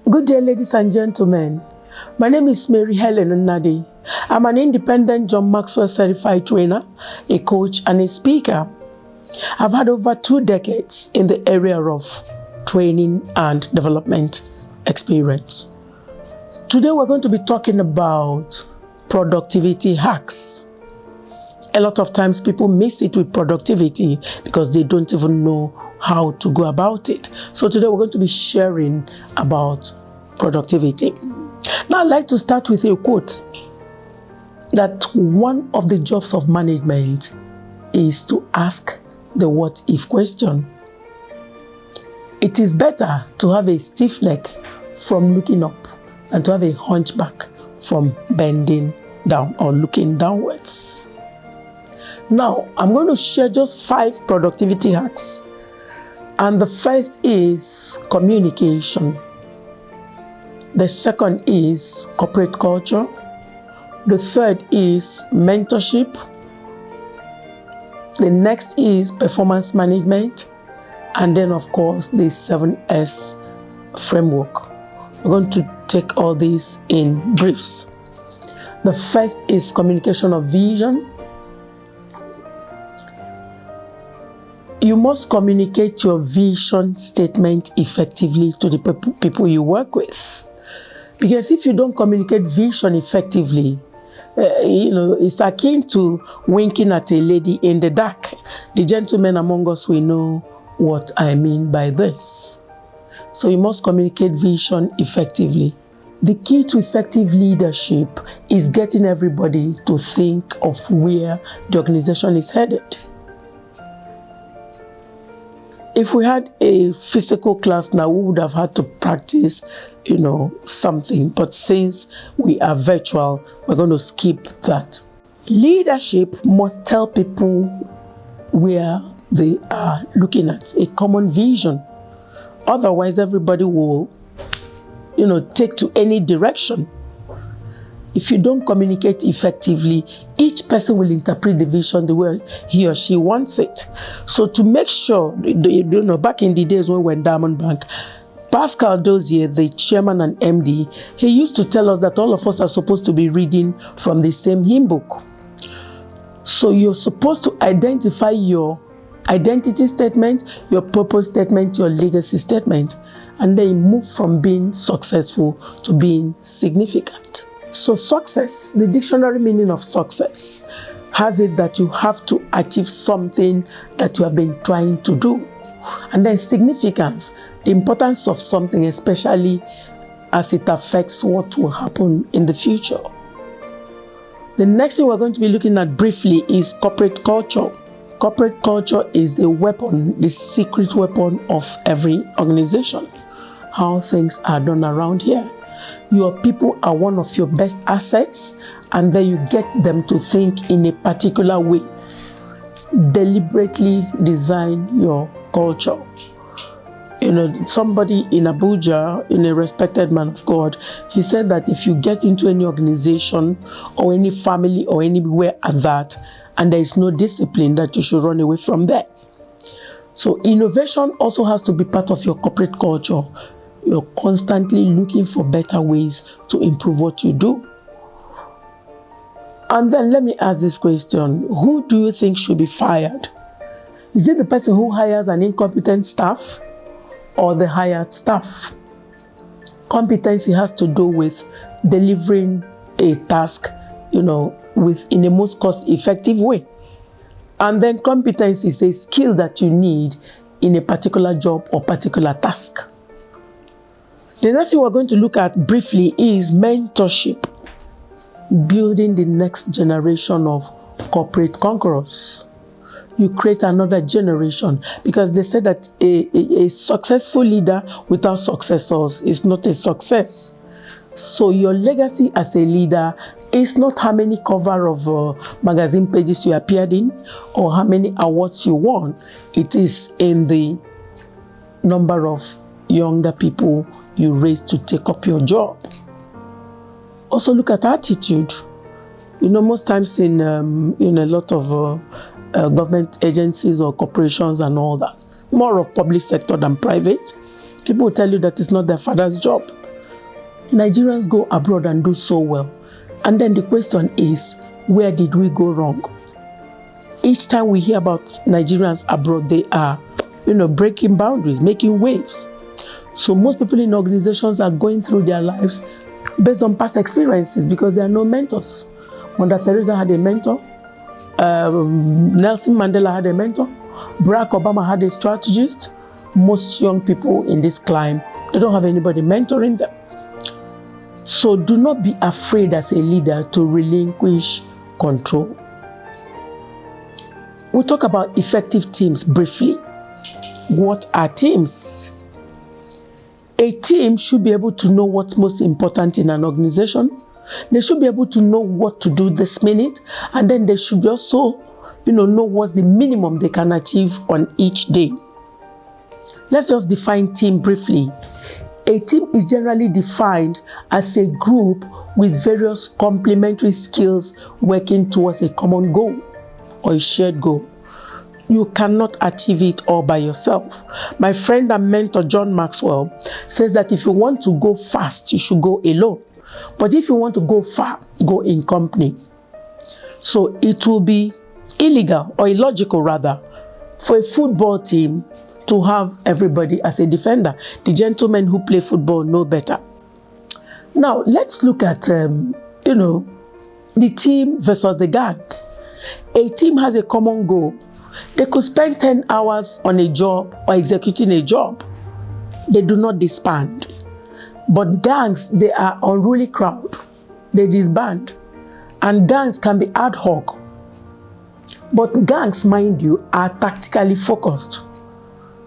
Good day, ladies and gentlemen. My name is Mary Helen Nnadi. I'm an independent John Maxwell certified trainer, a coach, and a speaker. I've had over 2 decades in the area of training and development experience. Today, we're going to be talking about productivity hacks. A lot of times people miss it with productivity because they don't even know how to go about it. So today we're going to be sharing about productivity. Now I'd like to start with a quote that one of the jobs of management is to ask the what if question. It is better to have a stiff neck from looking up than to have a hunchback from bending down or looking downwards. Now, I'm going to share just 5 productivity hacks. And the first is communication. The second is corporate culture. The third is mentorship. The next is performance management. And then, of course, the 7S framework. We're going to take all these in briefs. The first is communication of vision. You must communicate your vision statement effectively to the people you work with. Because if you don't communicate vision effectively, it's akin to winking at a lady in the dark. The gentlemen among us, we know what I mean by this. So you must communicate vision effectively. The key to effective leadership is getting everybody to think of where the organization is headed. If we had a physical class now, we would have had to practice, something. But since we are virtual, we're going to skip that. Leadership must tell people where they are looking at, a common vision. Otherwise, everybody will, take to any direction. If you don't communicate effectively, each person will interpret the vision the way he or she wants it. So to make sure, back in the days when we were in Diamond Bank, Pascal Dozier, the chairman and MD, he used to tell us that all of us are supposed to be reading from the same hymn book. So you're supposed to identify your identity statement, your purpose statement, your legacy statement, and then move from being successful to being significant. So success, the dictionary meaning of success, has it that you have to achieve something that you have been trying to do. And then significance, the importance of something, especially as it affects what will happen in the future. The next thing we're going to be looking at briefly is corporate culture. Corporate culture is the weapon, the secret weapon of every organization. How things are done around here. Your people are one of your best assets, and then you get them to think in a particular way. Deliberately design your culture. Somebody in Abuja, a respected man of God, he said that if you get into any organization or any family or anywhere at that, and there is no discipline, that you should run away from there. So innovation also has to be part of your corporate culture. You're constantly looking for better ways to improve what you do. And then let me ask this question. Who do you think should be fired? Is it the person who hires an incompetent staff or the hired staff? Competency has to do with delivering a task, in a most cost-effective way. And then competence is a skill that you need in a particular job or particular task. The next thing we're going to look at briefly is mentorship, building the next generation of corporate conquerors. You create another generation, because they said that a successful leader without successors is not a success. So your legacy as a leader is not how many cover of magazine pages you appeared in or how many awards you won. It is in the number of younger people you raise to take up your job. Also look at attitude. Most times in a lot of government agencies or corporations and all that, more of public sector than private, people will tell you that it's not their father's job. Nigerians go abroad and do so well. And then the question is, where did we go wrong? Each time we hear about Nigerians abroad, they are, breaking boundaries, making waves. So most people in organizations are going through their lives based on past experiences because there are no mentors. Mother Teresa had a mentor. Nelson Mandela had a mentor. Barack Obama had a strategist. Most young people in this climb, they don't have anybody mentoring them. So do not be afraid as a leader to relinquish control. We'll talk about effective teams briefly. What are teams? A team should be able to know what's most important in an organization. They should be able to know what to do this minute, and then they should also, know what's the minimum they can achieve on each day. Let's just define team briefly. A team is generally defined as a group with various complementary skills working towards a common goal or a shared goal. You cannot achieve it all by yourself. My friend and mentor John Maxwell says that if you want to go fast, you should go alone. But if you want to go far, go in company. So it will be illegal or illogical rather for a football team to have everybody as a defender. The gentlemen who play football know better. Now let's look at the team versus the gang. A team has a common goal. They could spend 10 hours on a job or executing a job. They do not disband. But gangs, they are unruly crowd. They disband. And gangs can be ad hoc. But gangs, mind you, are tactically focused.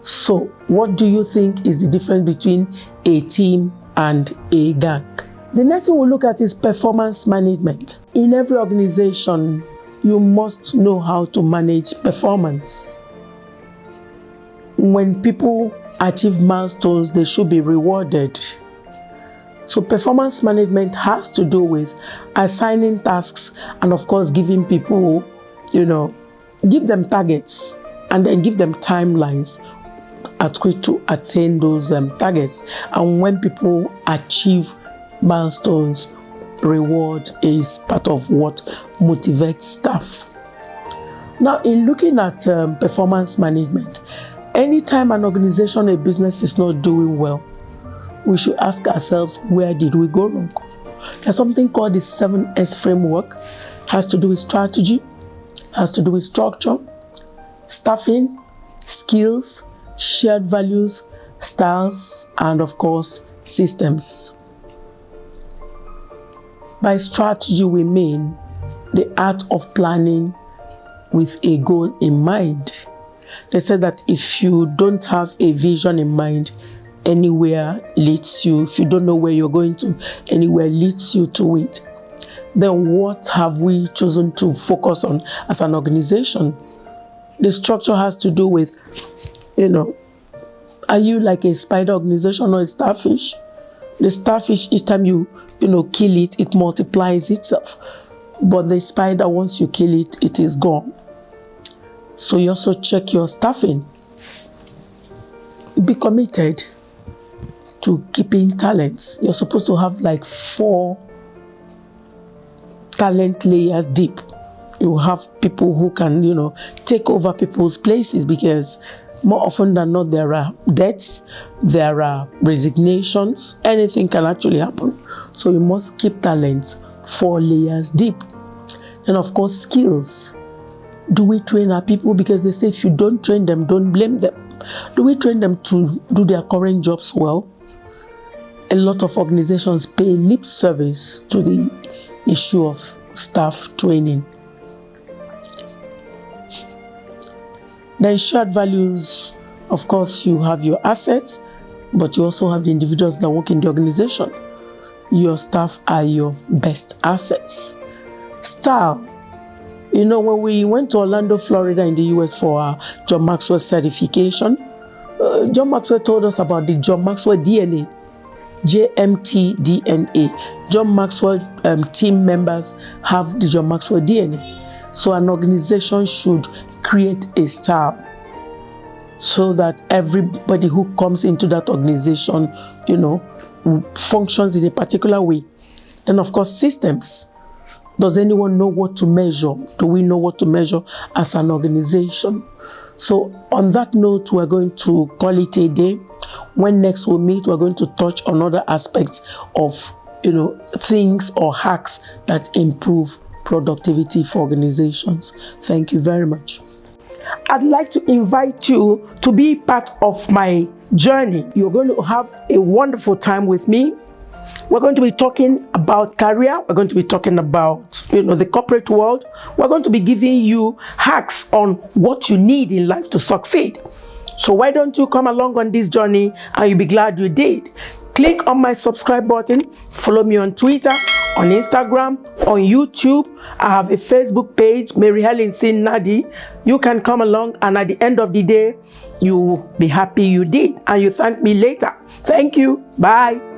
So what do you think is the difference between a team and a gang? The next thing we'll look at is performance management. In every organization, you must know how to manage performance. When people achieve milestones, they should be rewarded. So performance management has to do with assigning tasks and of course giving people, give them targets and then give them timelines at which to attain those targets. And when people achieve milestones, reward is part of what motivates staff. Now, in looking at performance management, anytime an organization or a business is not doing well, we should ask ourselves, where did we go wrong? There's something called the 7S framework. It has to do with strategy, has to do with structure, staffing, skills, shared values, styles, and of course, systems. By strategy, we mean the art of planning with a goal in mind. They said that if you don't have a vision in mind, anywhere leads you. If you don't know where you're going to, anywhere leads you to it. Then what have we chosen to focus on as an organization? The structure has to do with, are you like a spider organization or a starfish? The starfish, each time you kill it, it multiplies itself. But the spider, once you kill it, it is gone. So you also check your staffing. Be committed to keeping talents. You're supposed to have like 4 talent layers deep. You have people who can, take over people's places, because more often than not, there are deaths, there are resignations, anything can actually happen. So you must keep talents 4 layers deep. And of course, skills. Do we train our people? Because they say if you don't train them, don't blame them. Do we train them to do their current jobs well? A lot of organizations pay lip service to the issue of staff training. Then shared values, of course, you have your assets, but you also have the individuals that work in the organization. Your staff are your best assets. Style. When we went to Orlando, Florida in the US for our John Maxwell certification, John Maxwell told us about the John Maxwell DNA, JMT DNA. John Maxwell team members have the John Maxwell DNA. So an organization should create a style so that everybody who comes into that organization, functions in a particular way. Then, of course, systems. Does anyone know what to measure? Do we know what to measure as an organization? So on that note, we're going to call it a day. When next we'll meet, we're going to touch on other aspects of, things or hacks that improve productivity for organizations. Thank you very much. I'd like to invite you to be part of my journey. You're going to have a wonderful time with me. We're going to be talking about career. We're going to be talking about, the corporate world. We're going to be giving you hacks on what you need in life to succeed. So why don't you come along on this journey, and you'll be glad you did. Click on my subscribe button. Follow me on Twitter, on Instagram, on YouTube. I have a Facebook page, Mary Helen Sin Nadi. You can come along, and at the end of the day, you will be happy you did, and you thank me later. Thank you. Bye.